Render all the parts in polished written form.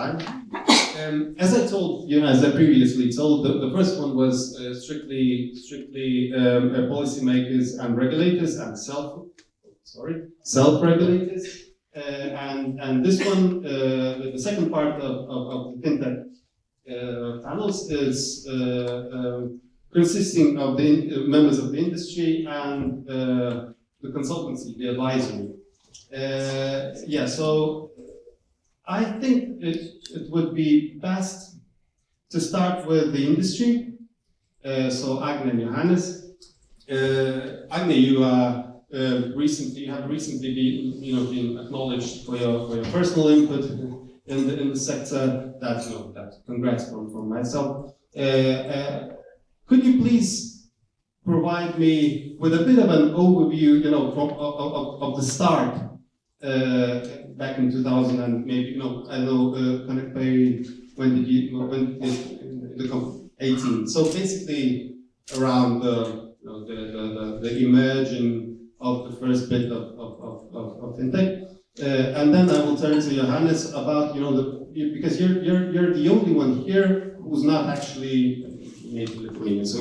time. As I told, as I previously told, the first one was strictly policymakers and regulators and self-regulators. And this one, the second part of the Fintech panels is consisting of the members of the industry and the consultancy, the advisory. So I think it would be best to start with the industry. So Agne and Johannes. Agne, you have recently been acknowledged for your personal input in the sector. That congrats from myself. Could you please provide me with a bit of an overview, of the start back in 2000 and maybe I know Connect Pay when did it 18? So basically around the emerging of the first bit of Fintech, and then I will turn to Johannes about because you're the only one here who's not actually native Lithuanian, so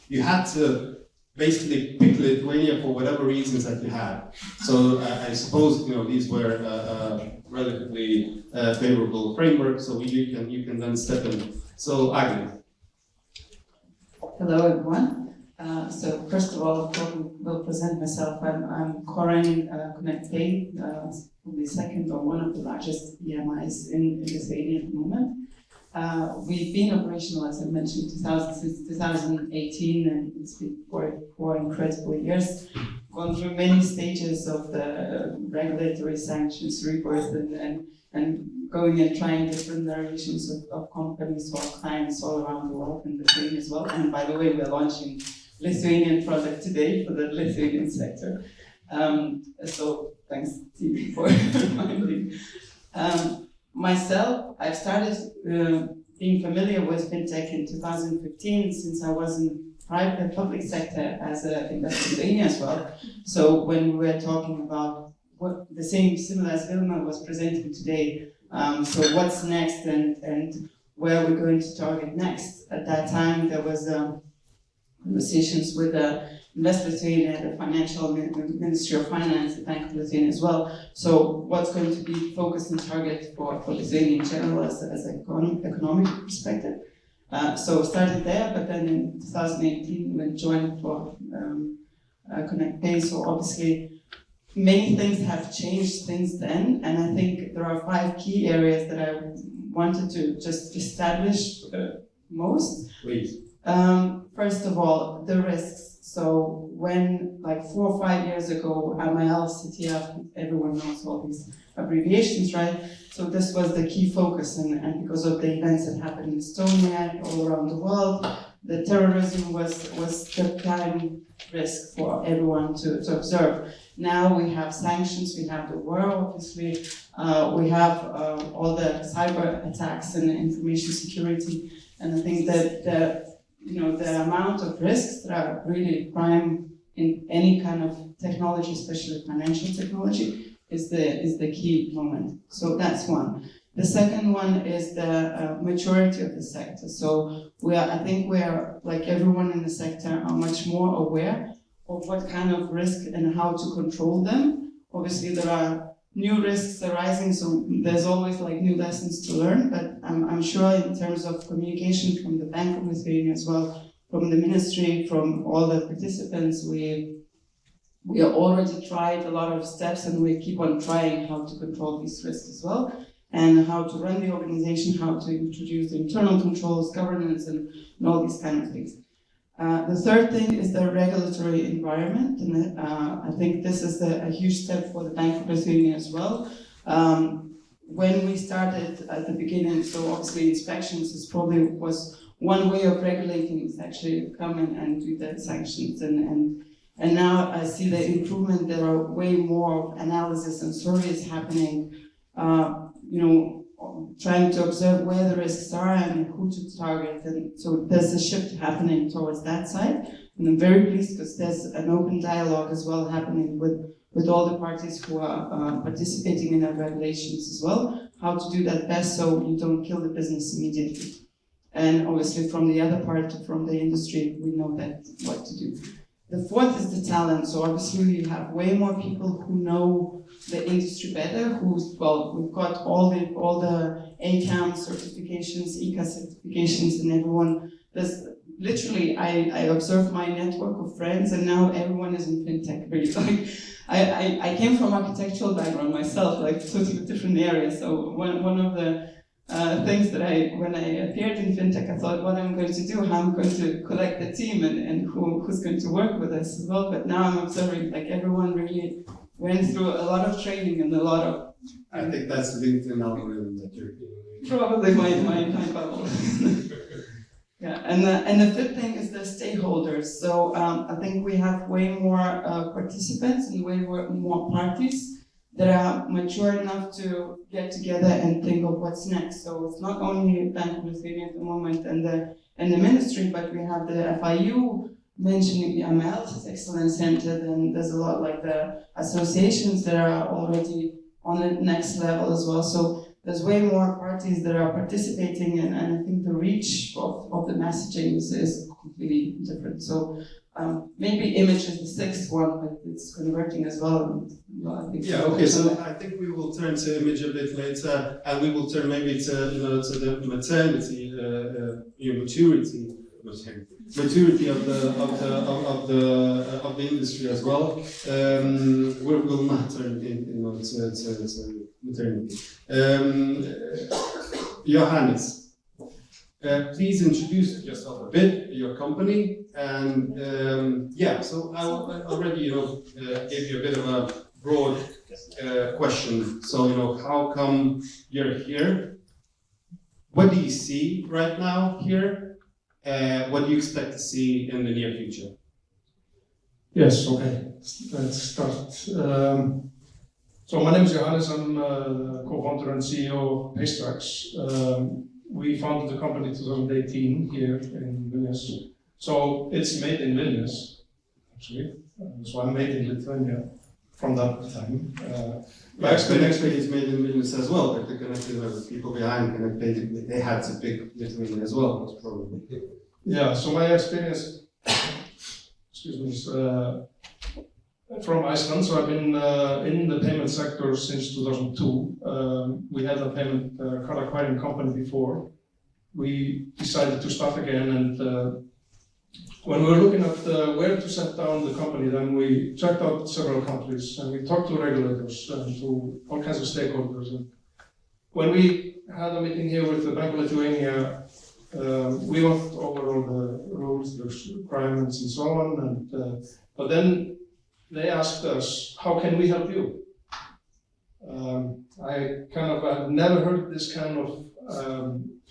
you had to basically pick Lithuania for whatever reasons that you had. So I suppose these were relatively favorable framework, so you can then step in. So Agne. Hello everyone. So first of all, I will present myself. I'm co-running Connect Pay, the second or one of the largest EMIs in Lithuania at the moment. We've been operational, as I mentioned, since 2018, and it's been four incredible years. Gone through many stages of the regulatory sanctions rebirth and going and trying different variations of companies to our clients all around the world, in Lithuania as well. And by the way, we're launching Lithuanian product today for the Lithuanian sector. So thanks to you for reminding. Myself, I've started being familiar with Fintech in 2015 since I was in public sector as an investor in Lithuania as well. So when we were talking about similar as Vilma was presenting today, so what's next and where we're going to target next. At that time, there was conversations with Invest Lithuania, the financial Ministry of Finance, the Bank of Lithuania as well. So what's going to be focused and target for Lithuania in general as an economic perspective. So started there, but then in 2018 we joined for Connect Pay. So obviously many things have changed since then, and I think there are 5 key areas that I wanted to just establish most. Please. First of all, the risks. So when, like 4 or 5 years ago, MIL, CTF, everyone knows all these abbreviations, right? So this was the key focus, and because of the events that happened in Estonia, all around the world, the terrorism was the prime risk for everyone to observe. Now we have sanctions, we have the war, obviously, we have all the cyber attacks and information security, and I think that the amount of risks that are really prime in any kind of technology, especially financial technology, is the key moment. So that's one. The second one is the maturity of the sector. So I think we are, like everyone in the sector, are much more aware of what kind of risk and how to control them. Obviously, there are new risks arising, so there's always like new lessons to learn, but I'm sure in terms of communication from the Bank of Lithuania as well, from the ministry, from all the participants, we have already tried a lot of steps, and we keep on trying how to control these risks as well, and how to run the organization, how to introduce the internal controls, governance, and all these kind of things. The third thing is the regulatory environment, and I think this is a huge step for the Bank of Lithuania as well. When we started at the beginning, so obviously inspections was one way of regulating, is actually come and do the sanctions, and now I see the improvement. There are way more analysis and surveys happening, trying to observe where the risks are and who to target, and so there's a shift happening towards that side, and I'm very pleased because there's an open dialogue as well happening with all the parties who are participating in the regulations as well, how to do that best so you don't kill the business immediately. And obviously from the other part, from the industry, we know that what to do. The fourth is the talent. So obviously we have way more people who know the industry better, we've got all the ACAM certifications, ECA certifications, and everyone. There's literally, I observed my network of friends, and now everyone is in fintech. Really, like I came from architectural background myself, like totally different areas. So one of the things that when I appeared in fintech, I thought what I'm going to do, how I'm going to collect the team and who's going to work with us as well. But now I'm observing like everyone really went through a lot of training and a lot of. I think that's the LinkedIn algorithm that you're doing. Probably my bubble. Yeah, and the fifth thing is the stakeholders. So I think we have way more participants and way more parties that are mature enough to get together and think of what's next. So it's not only Bank of Lithuania at the moment and the ministry, but we have the FIU mentioning the MLS Excellence Center. Then there's a lot like the associations that are already on the next level as well. So there's way more parties that are participating, and I think the reach of the messaging is completely different. So maybe image is the sixth one, but it's converting as well. I think okay. So I think we will turn to image a bit later, and we will turn maybe to the maternity, maturity of the industry as well. We will not turn to maternity. Johannes, please introduce yourself a bit, your company, and so I already gave you a bit of a broad question. So how come you're here? What do you see right now here? What do you expect to see in the near future? Yes, okay. Let's start. So my name is Johannes. I'm the co-founder and CEO of Paystrax. We founded the company in 2018 here in Vilnius. So it's made in Vilnius, actually. So I'm made in Lithuania from that time. My experience is made in Vilnius as well, but the people behind they had to pick Lithuania as well, most probably. Yeah, so my experience, excuse me, is from Iceland. So I've been in the payment sector since 2002. We had a payment card acquiring company before. We decided to start again, and when we were looking at where to set down the company, then we checked out several countries and we talked to regulators and to all kinds of stakeholders. And when we had a meeting here with the Bank of Lithuania, we went over all the rules, the requirements, and so on. And but then they asked us, "How can we help you?" I've never heard this kind of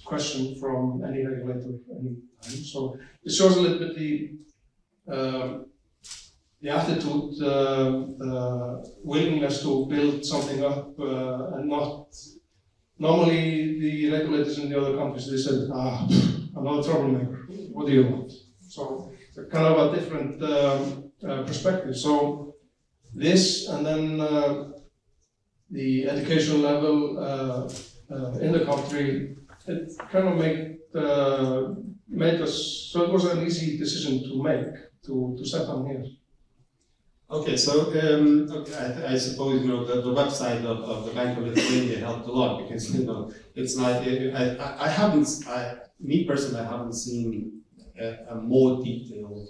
question from any regulator any time. So it shows a little bit the attitude, the willingness to build something up, and not. Normally, the regulators in the other countries, they said, another troublemaker, what do you want? So it's kind of a different perspective. So this, and then the education level in the country, it kind of made us, so it was an easy decision to make, to set on here. Okay, so I suppose the website of the Bank of Lithuania helped a lot, because it's like me personally, I haven't seen a more detailed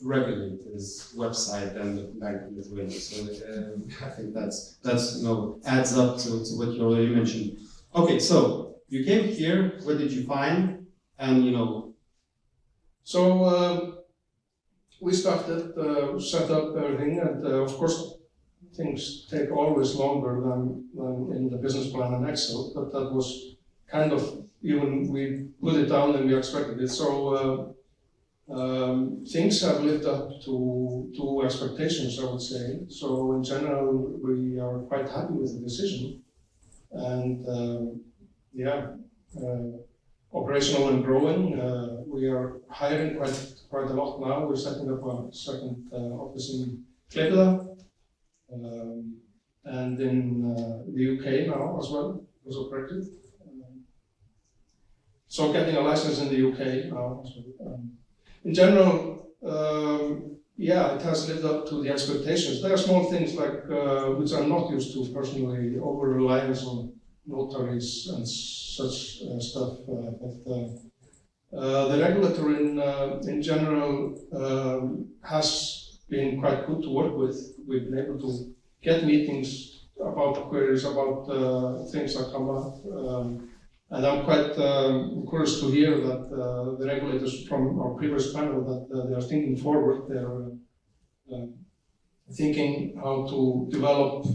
regulator's website than the Bank of Lithuania. So I think that's adds up to what you already mentioned. Okay, so you came here. What did you find? And So. We started, set up everything, and of course, things take always longer than in the business plan and Excel, but that was kind of, even we put it down and we expected it. So things have lived up to expectations, I would say. So in general, we are quite happy with the decision. And operational and growing. We are hiring quite a lot now. We're setting up a second office in Klaipėda and in the UK now as well. because of Brexit. So getting a license in the UK now. In general, yeah, it has lived up to the expectations. There are small things like which I'm not used to personally, over reliance on notaries and such stuff. The regulator in general has been quite good to work with. We've been able to get meetings about queries, about things that come up. And I'm quite encouraged to hear that the regulators from our previous panel, that they are thinking forward. They're thinking how to develop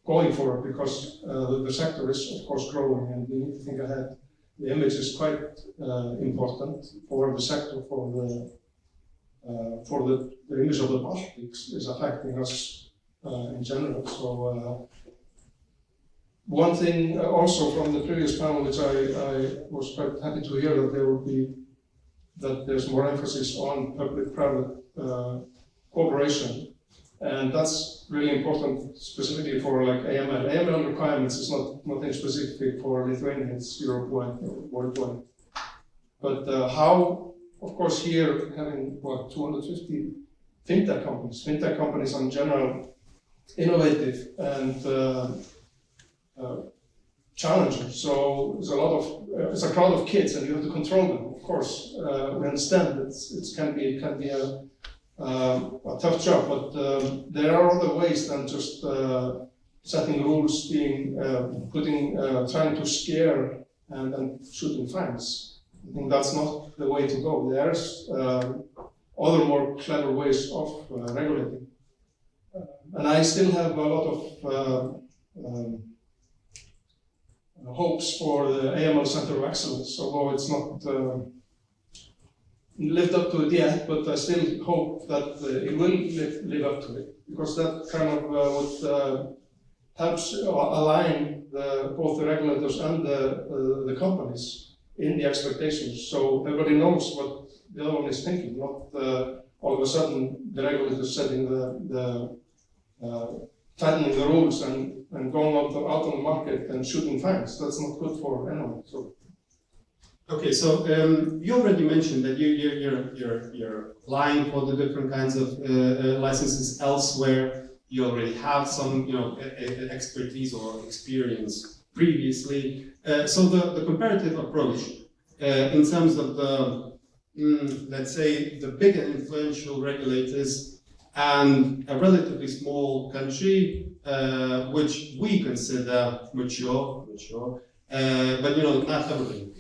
going forward, because the sector is, of course, growing, and we need to think ahead. The image is quite important for the sector, for the image of the Baltics is affecting us in general. So. One thing also from the previous panel, which I was quite happy to hear, that there's more emphasis on public-private cooperation, and that's really important specifically for like AML. AML requirements is nothing specific for Lithuania, it's Europe-wide, worldwide. But how, of course, here having 250 Fintech companies in general, innovative and challenging. So it's a crowd of kids, and you have to control them. Of course, we understand that it can be a tough job, but there are other ways than just setting rules, trying to scare and shooting fines. I think that's not the way to go. There's other more clever ways of regulating, and I still have a lot of hopes for the AML Center of Excellence, although it's not lived up to it yet, but I still hope that it will live up to it, because that kind of would helps align both the regulators and the companies in the expectations, so everybody knows what the other one is thinking, not all of a sudden the regulators setting tightening the rules and going out on the market and shooting fines. That's not good for anyone. So. Okay, so you already mentioned that you're applying for the different kinds of licenses elsewhere. You already have some, expertise or experience previously. So the comparative approach in terms of the, let's say, the big and influential regulators and a relatively small country, which we consider mature, but not everything.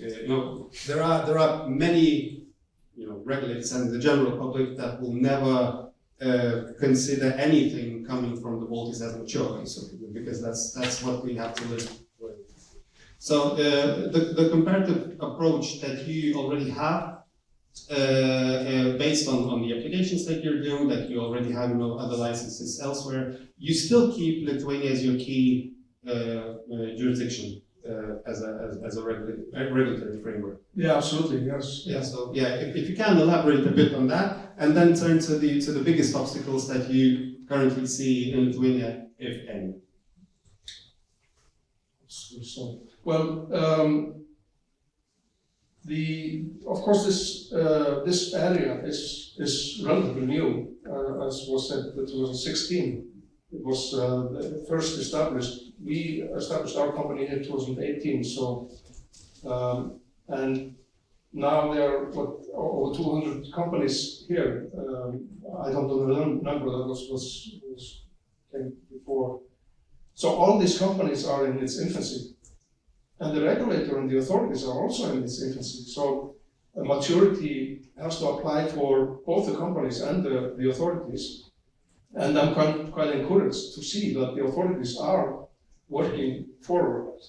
There are many, regulators and the general public that will never consider anything coming from the Baltics as mature, because that's what we have to live with. So the comparative approach that you already have, based on the applications that you're doing, that you already have other licenses elsewhere, you still keep Lithuania as your key jurisdiction as a regulatory framework. Yeah, absolutely, yes. Yeah. So if you can elaborate a bit on that, and then turn to the biggest obstacles that you currently see in Lithuania, if any. Well. Of course, this area is relatively new, as was said, in 2016. It was first established. We established our company in 2018. So, and now there are over 200 companies here. I don't know the number that was came before. So all these companies are in its infancy. And the regulator and the authorities are also in its infancy. So maturity has to apply for both the companies and the authorities. And I'm quite encouraged to see that the authorities are working forward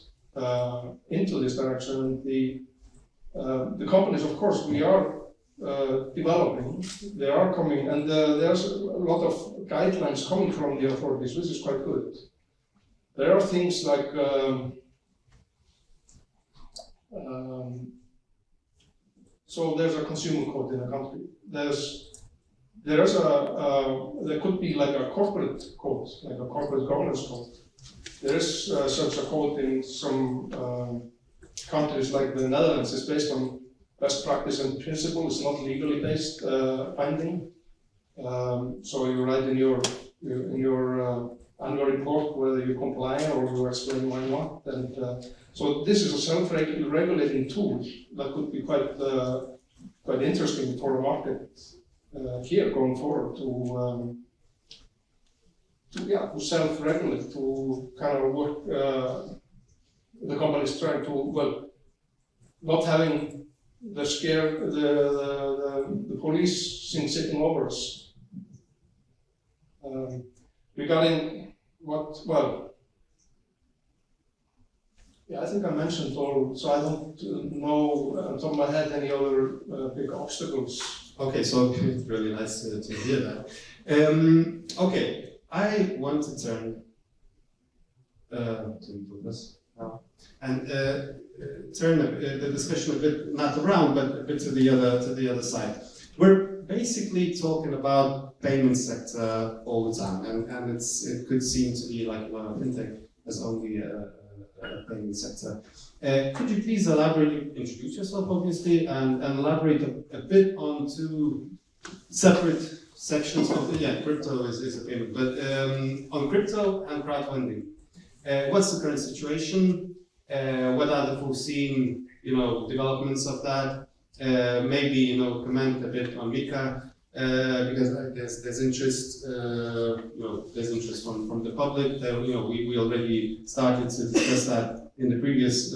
into this direction. The companies, of course, we are developing. They are coming, and there's a lot of guidelines coming from the authorities, which is quite good. There are things like so there's a consumer code in a country. There could be like a corporate code, like a corporate governance code. there is such a code in some countries like the Netherlands. It's based on best practice and principle. It's not legally based finding. So you write in your annual report whether you comply or you explain why not. And so this is a self-regulating tool that could be quite interesting for the market here going forward to self-regulate, to kind of work. The company is trying to not having the police sitting over us. Regarding I think I mentioned all, so I don't know on top of my head any other big obstacles. Okay, so it's really nice to hear that. Okay, I want to turn to this now and turn the discussion a bit not around, but a bit to the other side. We're basically talking about payment sector all the time, and it could seem to be like fintech as only a payment sector. Could you please elaborate, introduce yourself obviously, and elaborate a bit on two separate sections of crypto is a payment, but on crypto and crowdfunding. What's the current situation? What are the foreseen developments of that? Maybe comment a bit on Mika. Because there's interest, there's interest from the public. We already started to discuss that in the previous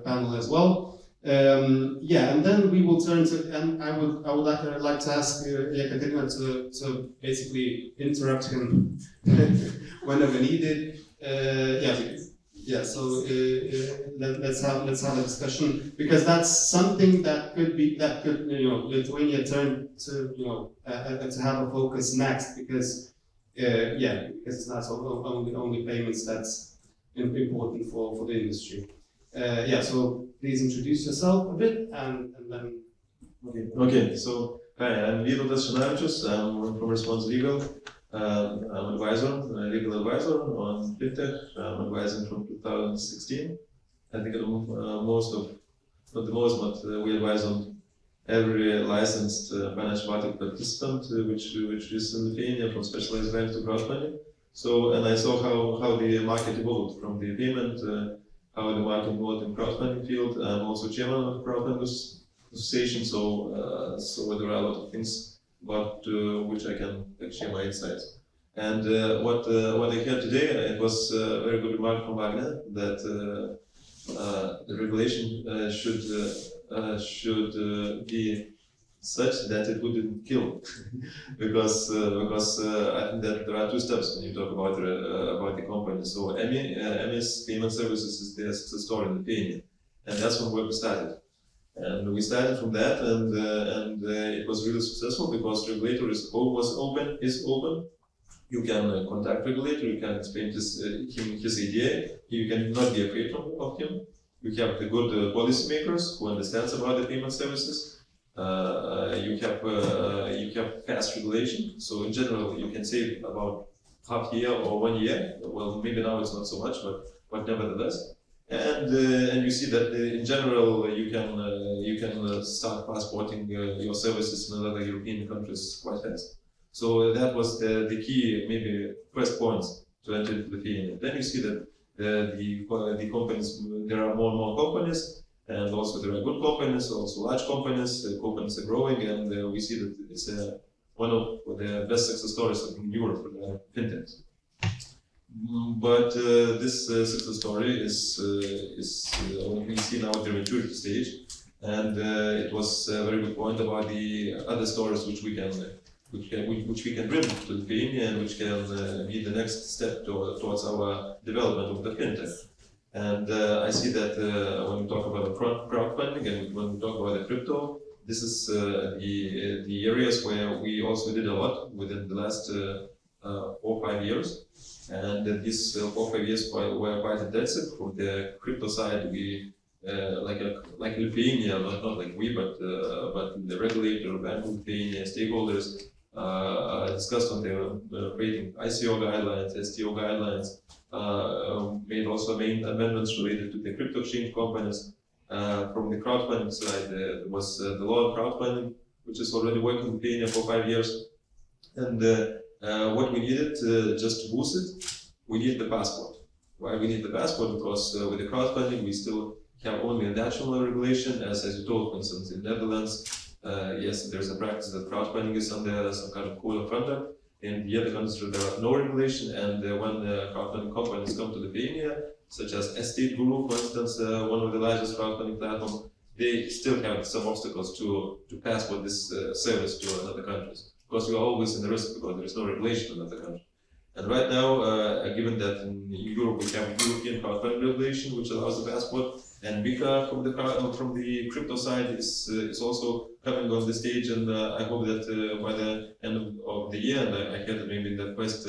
panel as well. And then we will turn to, and I would like to ask Ekaterina to basically interrupt him whenever needed. So let's have a discussion, because that's something that could Lithuania turn to to have a focus next, because it's not only payments that's important for the industry. So please introduce yourself a bit and then. Okay. So hi, I'm Vytautas Šinavičius. I'm from Response Legal. I'm advisor, legal advisor on Fintech. I'm advising from 2016. I think we advise on every licensed financial market participant, which is in Lithuania, from specialized bank to crowdfunding. So, and I saw how the market evolved from the payment, how the market evolved in crowdfunding field. I'm also chairman of the crowdfunding association. So there are a lot of things about which I can share my insights. And what I heard today, it was a very good remark from Wagner that the regulation should be such that it wouldn't kill, because I think that there are two steps when you talk about the company. So EMI's payment services is their success story in Lithuania, and that's from where we started. And we started from that, and it was really successful because regulator is open. You can contact regulator, you can explain his idea. You can not be afraid of him. You have the good policymakers who understands about the payment services. You have fast regulation. So in general, you can save about half year or 1 year. Well, maybe now it's not so much, but nevertheless. And you see that in general you can start passporting your services in other European countries quite fast. So that was the key, maybe first points to enter Lithuania. Then you see that the companies, there are more and more companies, and also there are good companies, also large companies. Companies are growing, and we see that it's one of the best success stories in Europe for the fintech. But this success story is we see now at the maturity stage, and it was a very good point about the other stories which we can bring to Lithuania and which can be the next step towards our development of the fintech. And I see that when we talk about crowdfunding and when we talk about the crypto, this is the areas where we also did a lot within the last 4 or 5 years. And these 4 or 5 years were quite intensive. From the crypto side, we like Lithuania, not like we, but the regulator, Bank of Lithuania, stakeholders, discussed on their creating ICO guidelines, STO guidelines, made also main amendments related to the crypto exchange companies. From the crowdfunding side, there was the law on crowdfunding, which is already working in Lithuania for 5 years. And what we needed just to boost it, we need the passport. Why we need the passport? Because with the crowdfunding, we still have only a national regulation, as you told, for instance, in Netherlands, yes, there's a practice that crowdfunding is under some kind of code of conduct. In the other countries, there are no regulation, and when crowdfunding companies come to Lithuania, such as Estate Guru, for instance, one of the largest crowdfunding platforms, they still have some obstacles to passport this service to other countries. Because you are always in the risk because there is no regulation in other countries. And right now, given that in Europe we have European crowdfunding regulation, which allows the passport, and Mika from the crypto side is also coming on the stage, and I hope that by the end of the year, and I had maybe in the first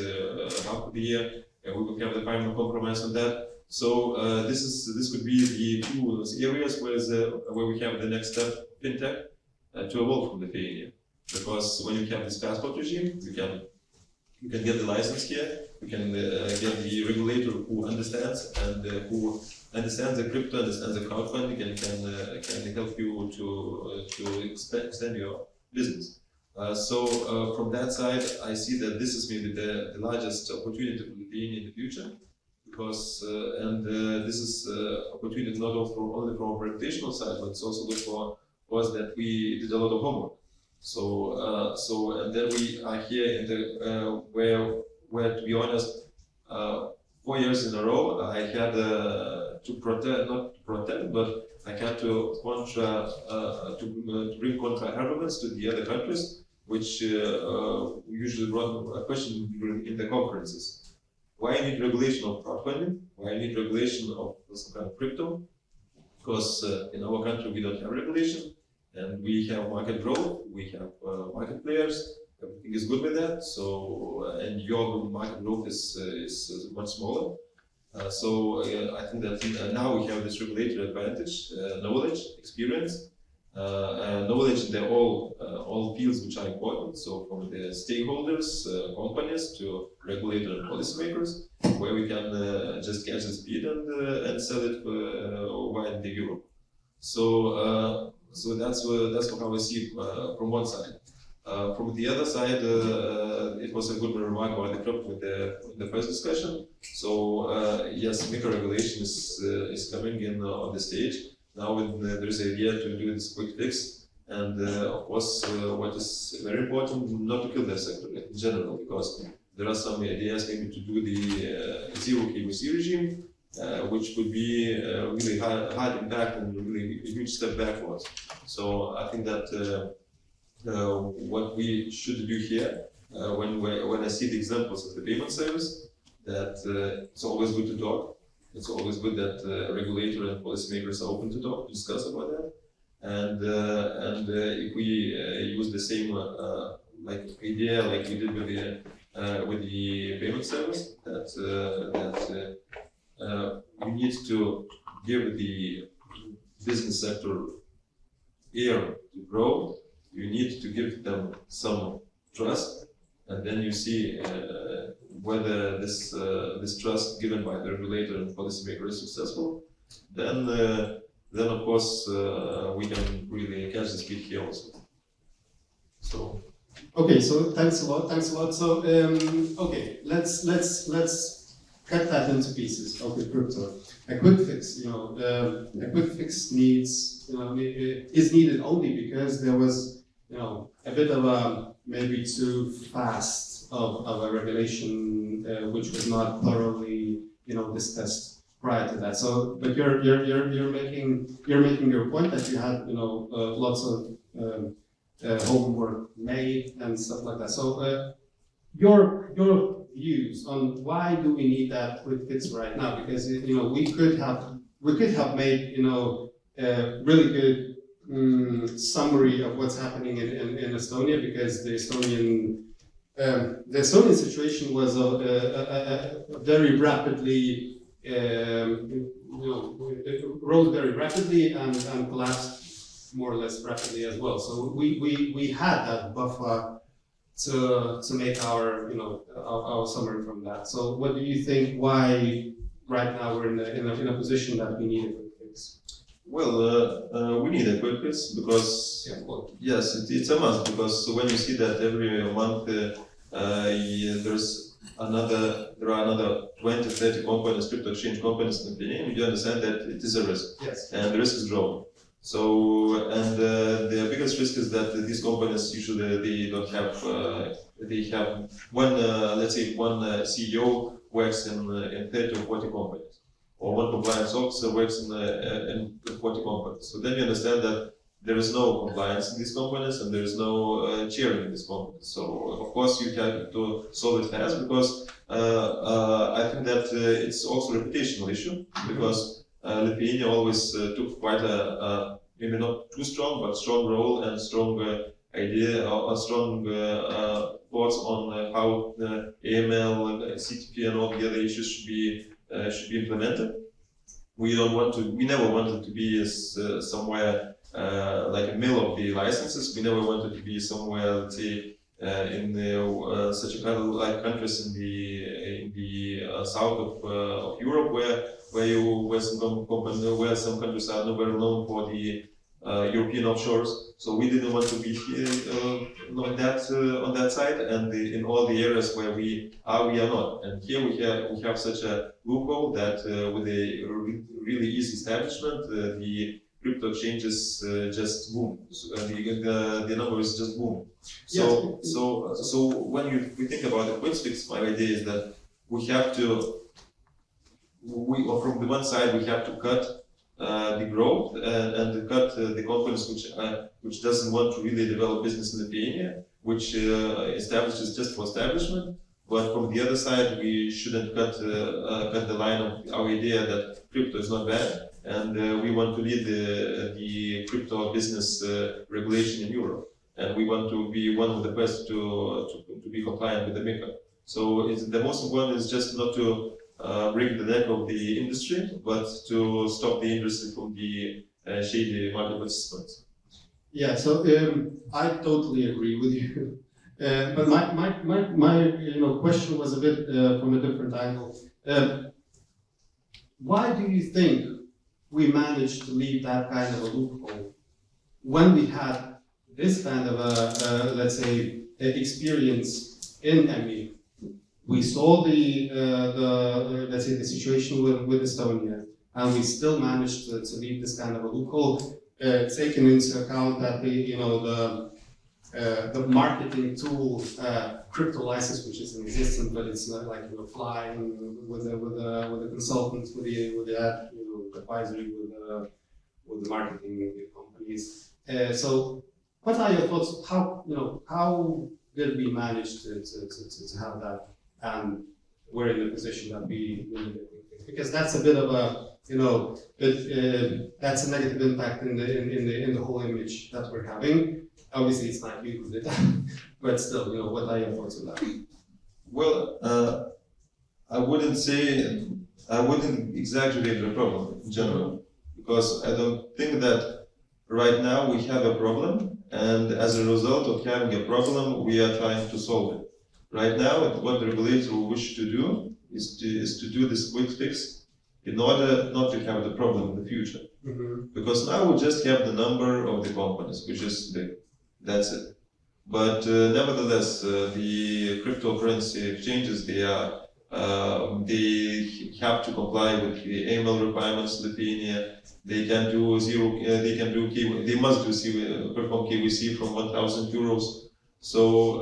half of the year, we will have the final compromise on that. So this could be the two areas where we have the next step, Fintech, to evolve from Lithuania. Because when you have this passport regime, you can get the license here, you can get the regulator who understands and who understands the crypto, understands the crowdfunding, and can help you to extend your business. So from that side, I see that this is maybe the largest opportunity for Lithuania in the future, because this is opportunity not only from a reputational side, but it's also good for us that we did a lot of homework. So and then we are here in the where to be honest, 4 years in a row I had not to protect, but I had to bring contra arguments to the other countries, which usually brought a question in the conferences. Why I need regulation of crowdfunding? Why I need regulation of some kind of crypto? Because in our country we don't have regulation. And we have market growth, we have market players, everything is good with that. So, and your market growth is much smaller. I think that now we have this regulatory advantage, knowledge, experience, knowledge in all fields which are important. So, from the stakeholders, companies to regulator and policymakers, where we can just catch the speed and sell it wide in Europe. So that's how I see it from one side. From the other side, it was a good remark about the crypto in the first discussion. So yes, MiCA regulation is coming in on the stage. Now there is an idea to do this quick fix. And of course, what is very important, not to kill the sector in general, because there are some ideas maybe to do the zero KYC regime, which would be really hard impact and really a huge step backwards. So I think that what we should do here, when I see the examples of the payment service, that it's always good to talk. It's always good that regulator and policymakers are open to talk, to discuss about that. And if we use the same idea like we did with the payment service, that we need to give the business sector air to grow. You need to give them some trust, and then you see whether this trust given by the regulator and policymaker is successful. Then of course we can really catch the speed here also. So. Okay, so thanks a lot. So okay, let's cut that into pieces of the crypto. A quick fix, a quick fix is needed only because there was, a bit of a maybe too fast of a regulation which was not thoroughly, discussed prior to that. So, but you're making your point that you had, lots of homework made and stuff like that. So, your views on why do we need that quick fix right now? Because we could have made a really good summary of what's happening in Estonia, because the Estonian situation was very rapidly it rose very rapidly and collapsed more or less rapidly as well. So we had that buffer to make our our summary from that. So what do you think? Why right now we're in a position that we need a quick fix? Well, we need a quick fix because yes, it's a must, because when you see that every month there are another 20, 30 companies, crypto exchange companies in Lithuania, you understand that it is a risk, Yes. and the risk is growing. So, and the biggest risk is that these companies usually they don't have they have one let's say one CEO works in 30 or 40 companies, or one compliance officer works in 40 companies. So then you understand that there is no compliance in these companies and there is no cheering in these companies. So of course you have to solve it fast, because I think that it's also a reputational issue, because Lithuania always took quite a maybe not too strong, but strong role and strong idea or strong thoughts on how AML, CTP, and all the other issues should be implemented. We never wanted to be somewhere like a mill of the licenses. We never wanted to be somewhere, let's say, in such a kind of like countries in the south of Europe, where some countries are very known for the European offshores. So we didn't want to be here on that side, and in all the areas where we are not. And here we have such a loophole that with a really easy establishment, the crypto exchanges just boom. The numbers just boom. So when we think about the quick fix, my idea is that we have to, from the one side, we have to cut the growth and cut the companies which doesn't want to really develop business in Lithuania, which establishes just for establishment. But from the other side, we shouldn't cut the line of our idea that crypto is not bad, and we want to lead the crypto business regulation in Europe, and we want to be one of the first to be compliant with the Meetup. So the most important is just not to break the neck of the industry, but to stop the industry from the shady market participants. Yeah, so I totally agree with you. But my question was a bit from a different angle. Why do you think we managed to leave that kind of a loophole when we had this kind of a let's say experience in ME? We saw the let's say the situation with Estonia, and we still managed to leave this kind of a loophole, taking into account that the marketing tool crypto license, which is in existence, but it's not like flying with the consultants, with the ad advisory, with the marketing companies. So, what are your thoughts? How did we manage to have that? And we're in the position that we need it, because that's a bit of a that's a negative impact in the whole image that we're having. Obviously, it's not you who did that, but still, what are your thoughts on that? Well, I wouldn't exaggerate the problem in general, because I don't think that right now we have a problem, and as a result of having a problem, we are trying to solve it. Right now, what the regulator will wish to do is to do this quick fix in order not to have the problem in the future. Mm-hmm. Because now we just have the number of the companies, which is big. That's it. But nevertheless, the cryptocurrency exchanges, they have to comply with the AML requirements in Lithuania. They can do they must perform KYC from 1,000 euros. So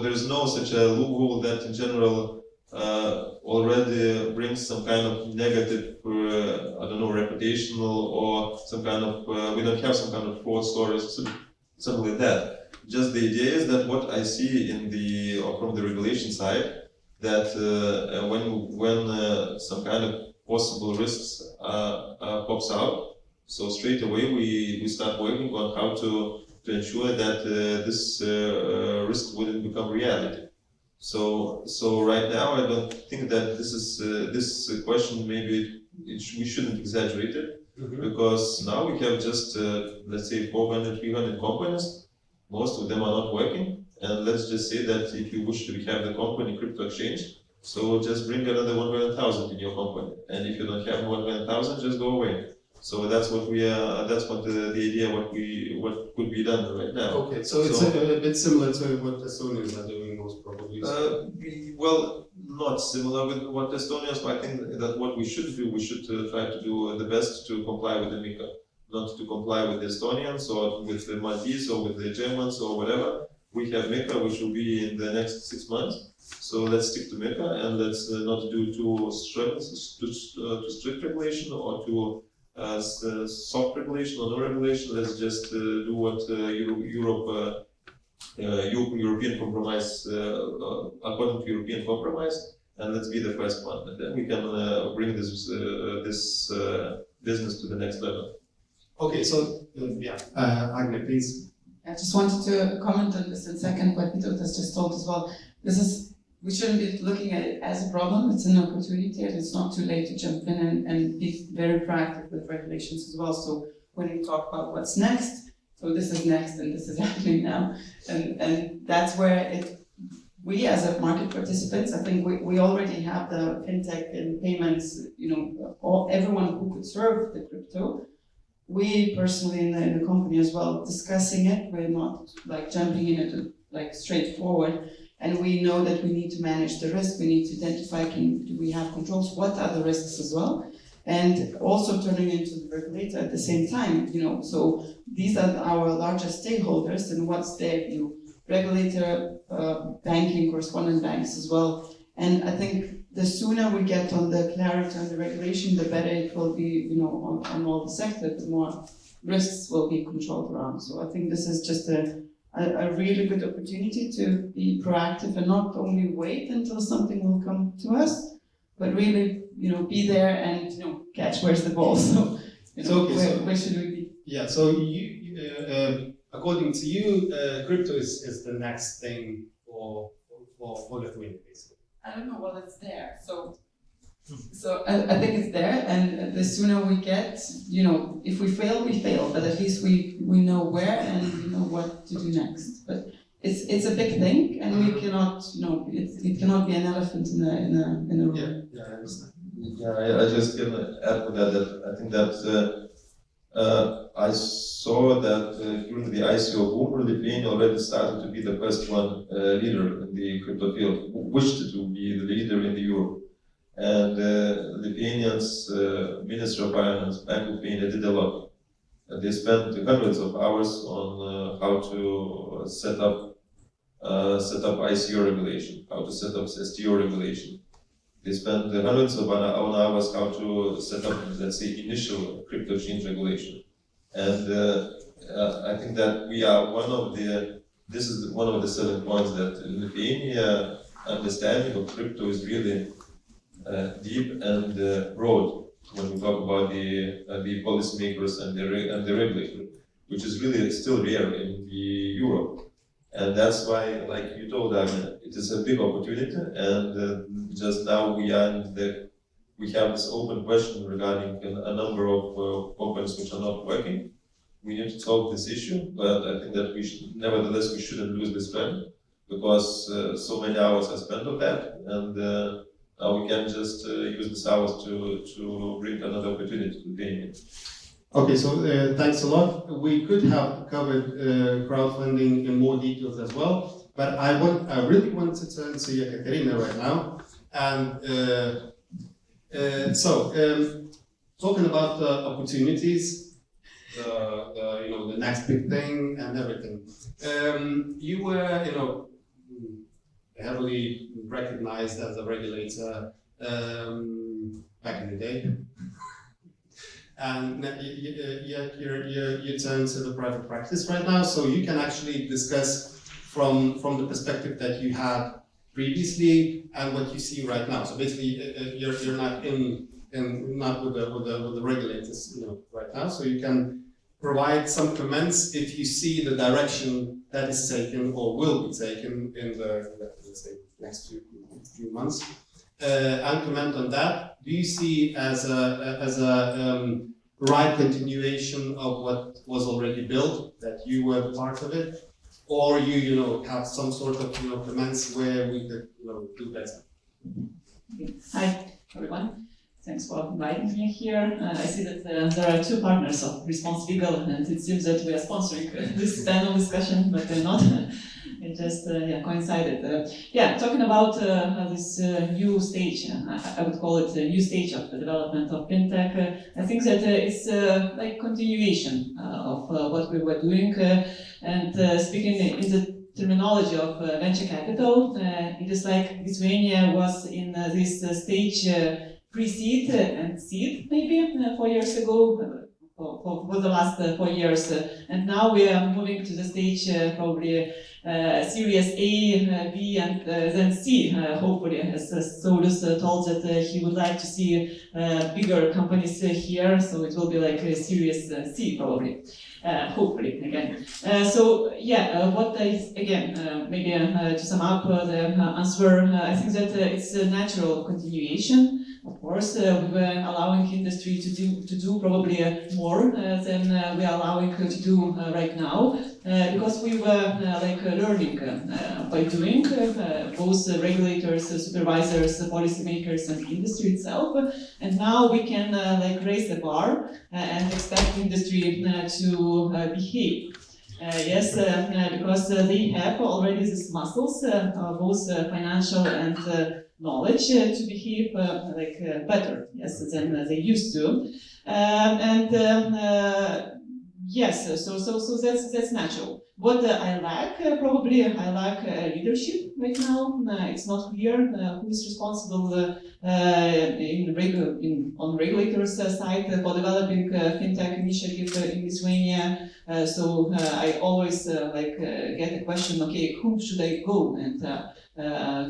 there is no such a loophole that in general already brings some kind of negative, reputational, or some kind of we don't have some kind of fraud stories, something like that. Just the idea is that what I see from the regulation side, that when some kind of possible risks pops out, so straight away we start working on how to ensure that this risk wouldn't become reality. So right now I don't think that this question maybe we shouldn't exaggerate it, because now we have just let's say 400, 300 companies most of them are not working. And let's just say that if you wish to have the company crypto exchange, so just bring another 100,000 in your company. And if you don't have 100,000, just go away. So that's what we are. That's what the idea. What could be done right now. Okay, so it's a bit similar to what the Estonians are doing, most probably. Well, not similar with what the Estonians, but I think that what we should do, we should try to do the best to comply with the MiCA, not to comply with the Estonians or with the Maltese or with the Germans or whatever. We have MiCA, which will be in the next 6 months. So let's stick to MiCA and let's not do too strict regulation or too soft regulation or no regulation. Let's just do what European compromise, according to European compromise, and let's be the first one. And then we can bring this business to the next level. Okay, so Agne, please. I just wanted to comment on this in a second, what Peter has just told as well. We shouldn't be looking at it as a problem, it's an opportunity, and it's not too late to jump in and be very proactive with regulations as well. So when you talk about what's next, so this is next and this is happening now. And that's where we as a market participants, I think we already have the fintech and payments, everyone who could serve the crypto. We personally in the company as well, discussing it, we're not like jumping in it like straightforward. And we know that we need to manage the risk, we need to identify, do we have controls, what are the risks as well? And also turning into the regulator at the same time, so these are our largest stakeholders and what's their view? Regulator, banking, correspondent banks as well. And I think the sooner we get on the clarity on the regulation, the better it will be, on all the sectors, the more risks will be controlled around. So I think this is just a really good opportunity to be proactive and not only wait until something will come to us, but really, be there and, catch where's the ball. So, where should we be? Yeah, so you according to you, crypto is the next thing for Lithuania, basically. I don't know, well, it's there. So I think it's there, and the sooner we get, if we fail, we fail, but at least we know where and we know what to do next. But it's a big thing, and we cannot, it cannot be an elephant in a room. Yeah, I understand. Yeah, I just can add to that I think that I saw that during the ICO boom, Lithuania already started to be the first one leader in the crypto field, who wished to be the leader in the Europe. And Lithuanians, Minister of Finance, Bank of Lithuania did a lot. They spent hundreds of hours on how to set up ICO regulation, how to set up STO regulation. They spent hundreds of hours how to set up, let's say, initial crypto exchange regulation. And I think that we are this is one of the selling points that Lithuania understanding of crypto is really deep and broad when we talk about the policymakers and the regulator, which is really still rare in Europe. And that's why, like you told, it is a big opportunity, and just now we have this open question regarding a number of companies which are not working. We need to solve this issue, but I think that nevertheless, we shouldn't lose this trend, because so many hours are spent on that, and now we can just use these hours to bring another opportunity to payment. Okay, so thanks a lot. We could have covered crowdfunding in more details as well, but I really want to turn to Ekaterina right now. And talking about the opportunities, the next big thing and everything. You were, heavily recognized as a regulator back in the day. And you turn to the private practice right now, so you can actually discuss from the perspective that you had previously and what you see right now. So basically, you're not not with the regulators, right now. So you can provide some comments if you see the direction that is taken or will be taken in the let's say next few months. And comment on that. Do you see as a right continuation of what was already built, that you were part of it, or you know have some sort of comments where we could do better. Hi, everyone. Thanks for inviting me here. I see that there are two partners of Response Legal, and it seems that we are sponsoring this panel discussion, but they're not. It just coincided. Talking about this new stage, I would call it a new stage of the development of fintech. I think that it's like continuation of what we were doing, and speaking in the terminology of venture capital, it is like Lithuania was in this stage pre-seed and seed maybe 4 years ago, for the last 4 years, and now we are moving to the stage probably Series A, B, and then C, hopefully, as Saulius told that he would like to see bigger companies here, so it will be like a Series C probably. Hopefully again. What I again maybe to sum up the answer, I think that it's a natural continuation. Of course, we were allowing industry to do probably more than we are allowing to do right now, because we were learning by doing, both regulators, supervisors, policymakers, and industry itself. And now we can raise the bar and expect industry to behave. Because they have already these muscles, both financial and knowledge, to behave better, than they used to. So that's natural. What I lack, probably I lack leadership right now. It's not clear who is responsible on regulators' side for developing fintech initiative in Lithuania. So I always get a question, okay, whom should I go and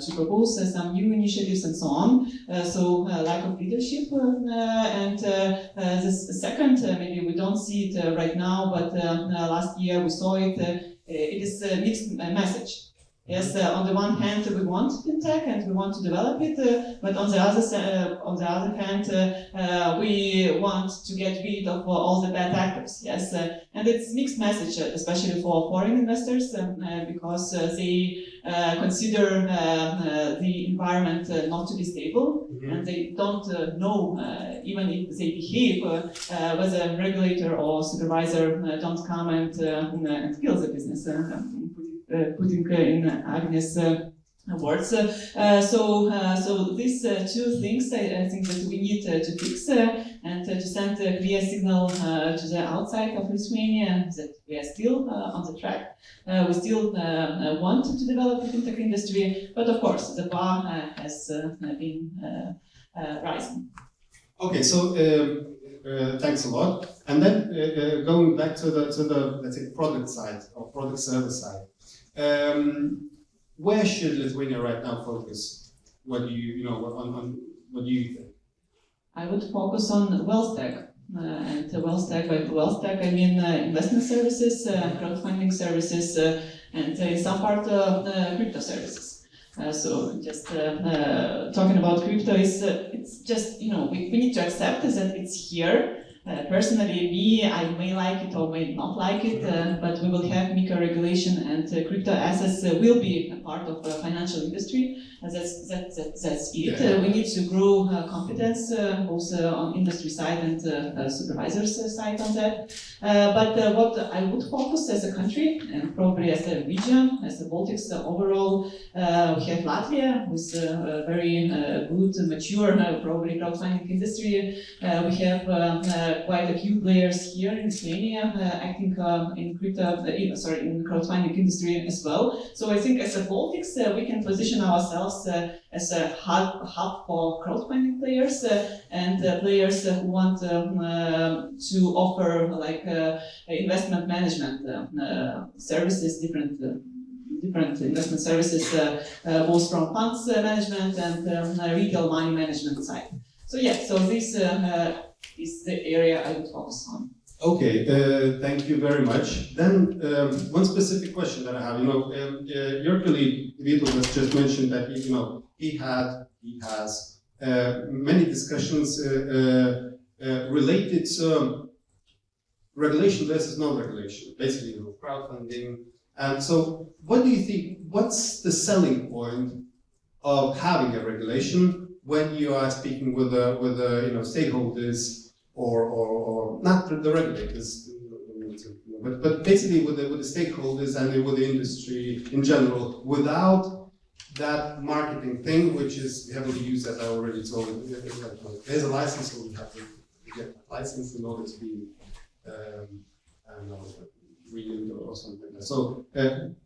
to propose some new initiatives and so on. Lack of leadership. And this second, maybe we don't see it right now, but last year we saw it. It is a mixed message. Yes, on the one hand we want fintech and we want to develop it, but on the other hand we want to get rid of all the bad actors. Yes, and it's mixed message, especially for foreign investors, because they consider the environment not to be stable, and they don't know, even if they behave, whether a regulator or supervisor don't come and kill the business. Putting in Agnes' words. So these two things I think that we need to fix and to send a clear signal to the outside of Lithuania that we are still on the track. We still want to develop the fintech industry, but of course the bar has been rising. Okay, so thanks a lot. And then going back to the let's say product side or product service side. Where should Lithuania right now focus? What do what do you think? I would focus on wealth tech. And wealth tech, by wealth tech I mean investment services, crowdfunding services, and in some part crypto services. So just talking about crypto is it's just we need to accept that it's here. Personally, I may like it or may not like it, but we will have MiCA regulation, and crypto assets will be a part of the financial industry. That's it. Yeah. We need to grow competence, both on industry side and supervisors side on that. But what I would focus as a country, and probably as a region, as the Baltics overall, we have Latvia, with a very good, mature, probably crowdfunding industry. We have quite a few players here in Lithuania acting in in crowdfunding industry as well. So I think as a Baltics, we can position ourselves as a hub for crowdfunding players and players who want to offer investment management services, different investment services, both from funds management and retail money management side. So this is the area I would focus on. Okay, thank you very much. Then one specific question that I have, your colleague Vito has just mentioned that he has many discussions related to regulation versus non-regulation, basically crowdfunding And so, what do you think? What's the selling point of having a regulation when you are speaking with stakeholders or not the regulators, but basically with the stakeholders and with the industry in general, without that marketing thing, which is heavily used, as I already told you. There's a license, so we have to get a license in order to be, I don't know, renewed or something like that. So,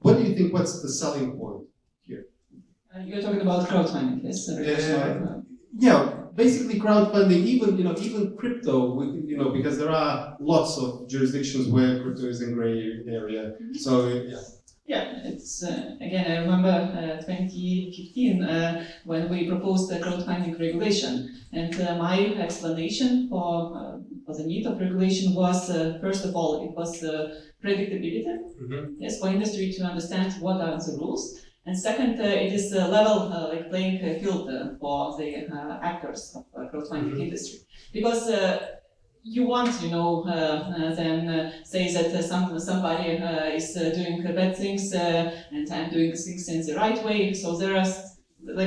what do you think? What's the selling point here? You're talking about crowdfunding, yes? Yeah, basically crowdfunding, even crypto, because there are lots of jurisdictions where crypto is in gray area. So yeah. Yeah, it's again. I remember 2015 when we proposed the crowdfunding regulation, and my explanation for the need of regulation was first of all it was predictability. Mm-hmm. Yes, for industry to understand what are the rules. And second, it is a level playing field for the actors of crowdfunding industry, because you want, then say that somebody is doing bad things and I'm doing things in the right way. So there are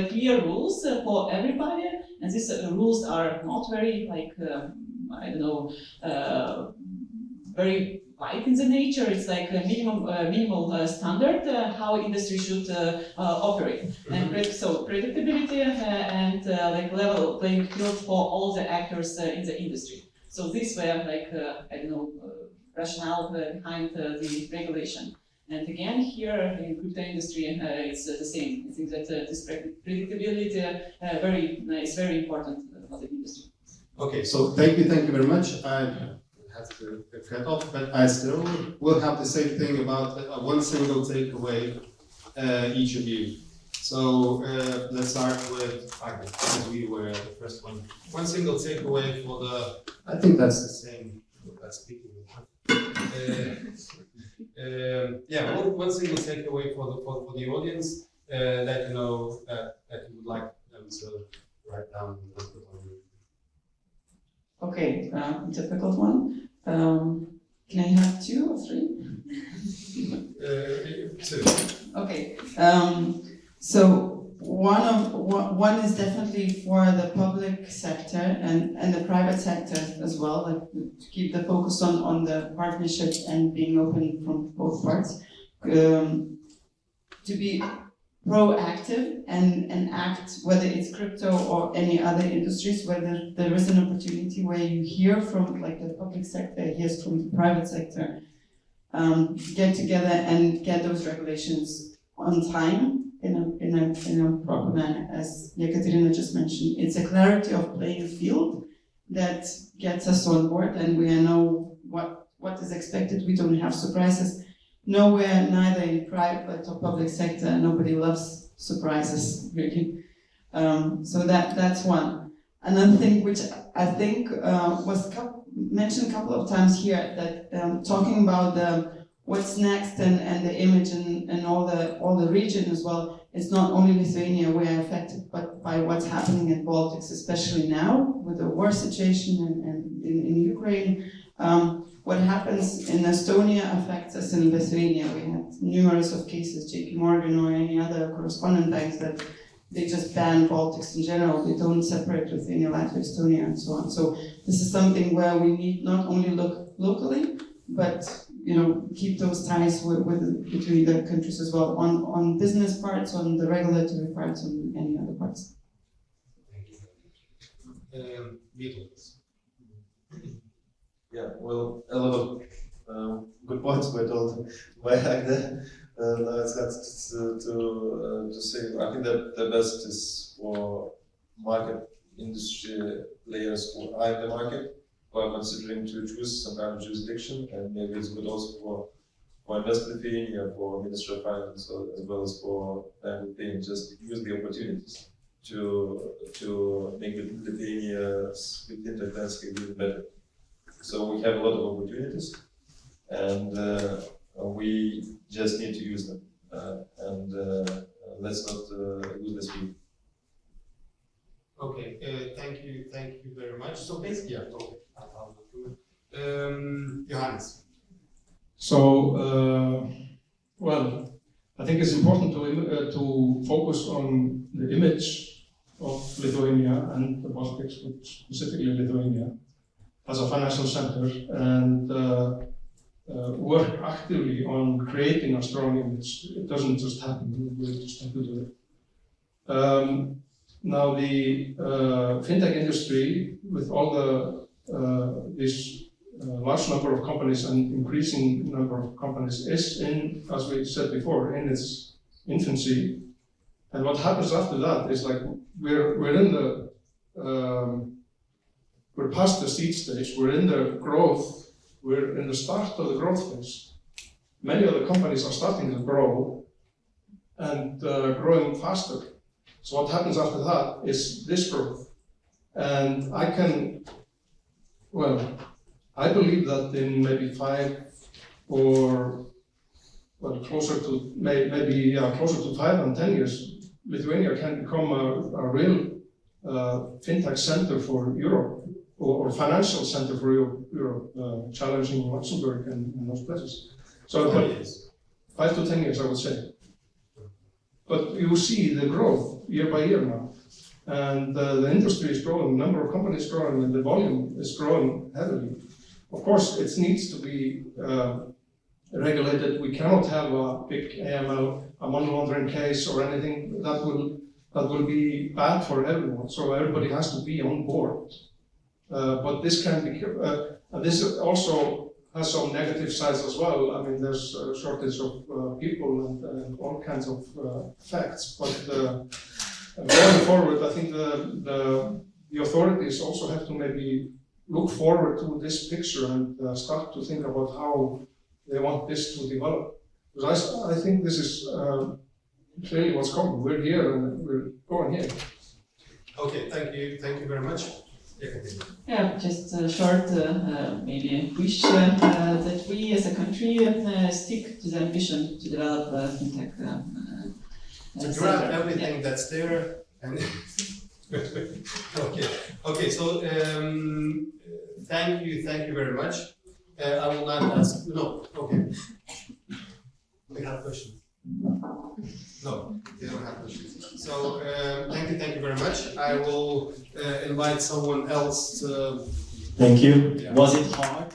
clear rules for everybody, and these rules are not very very light in the nature. It's like a minimal standard how industry should operate. Mm-hmm. And so predictability and level playing field for all the actors in the industry. So these were rationale behind the regulation. And again, here in crypto industry, it's the same. I think that this predictability is very important for the industry. Okay, so thank you very much. I had to cut off, but I still will have the same thing about one single takeaway, each of you. So let's start with Agnes, because we were the first one. One single takeaway for the. I think that's the same. That's speaking. One single takeaway for the audience that you know that you would like them to write down. Okay, difficult one. Can I have 2 or 3? 2. Okay. So one is definitely for the public sector and the private sector as well, like to keep the focus on the partnership and being open from both parts. To be proactive and act, whether it's crypto or any other industries, whether there is an opportunity where you hear from, like the public sector hears from the private sector, get together and get those regulations on time in a proper manner, as Yekaterina just mentioned. It's a clarity of playing field that gets us on board, and we know what is expected. We don't have surprises. Nowhere, neither in private or public sector, nobody loves surprises, really. So that's one. Another thing which I think was mentioned a couple of times here, that talking about what's next and the image and all the region as well. It's not only Lithuania we are affected, but by what's happening in Baltics, especially now with the war situation and in Ukraine. What happens in Estonia affects us in Lithuania. We had numerous of cases, JP Morgan or any other correspondent banks, that they just ban Baltics in general. They don't separate Lithuania, Latvia, Estonia, and so on. So this is something where we need not only look locally, but keep those ties between the countries as well, on business parts, on the regulatory parts, on any other parts. Thank you. Yeah, well, a lot of good points were told by Agda. Now it's got to say, I think that the best is for market industry players who are in the market, who are considering to choose some kind of jurisdiction, and maybe it's good also for Invest Lithuania, for Ministry of Finance, as well as for Lithuania, just use the opportunities to make Lithuania's fintech landscape even better. So we have a lot of opportunities, and we just need to use them. Let's not lose the speed. Okay, thank you very much. So basically, Johannes. So, well, I think it's important to focus on the image of Lithuania and the Baltics, but specifically Lithuania, as a financial center, and work actively on creating a strong image. It doesn't just happen, we just have to do it. Now the fintech industry, with all this large number of companies and increasing number of companies, is in, as we said before, in its infancy. And what happens after that is like we're in the we're past the seed stage. We're in the growth. We're in the start of the growth phase. Many of the companies are starting to grow and growing faster. So what happens after that is this growth. And I believe that in maybe 5 or closer to maybe closer to 5 and 10 years, Lithuania can become a real fintech center for Europe, or financial center for Europe, challenging Luxembourg and those places. So 5 to 10 years, I would say. But you see the growth year by year now. And the industry is growing, the number of companies is growing, and the volume is growing heavily. Of course, it needs to be regulated. We cannot have a big AML, a money laundering case, or anything that will be bad for everyone. So everybody has to be on board. But this can be, this also has some negative sides as well. I mean, there's a shortage of people and all kinds of facts. But going forward, I think the authorities also have to maybe look forward to this picture and start to think about how they want this to develop. Because I think this is clearly what's coming. We're here and we're going here. Okay, thank you very much. Yeah, just a short, maybe wish that we as a country stick to the ambition to develop fintech. To grab everything that's there and okay. So thank you very much. I will not ask. No. Okay. We have questions. No, they don't have questions. So thank you very much. I will invite someone else to. Thank you. Yeah. Was it hard?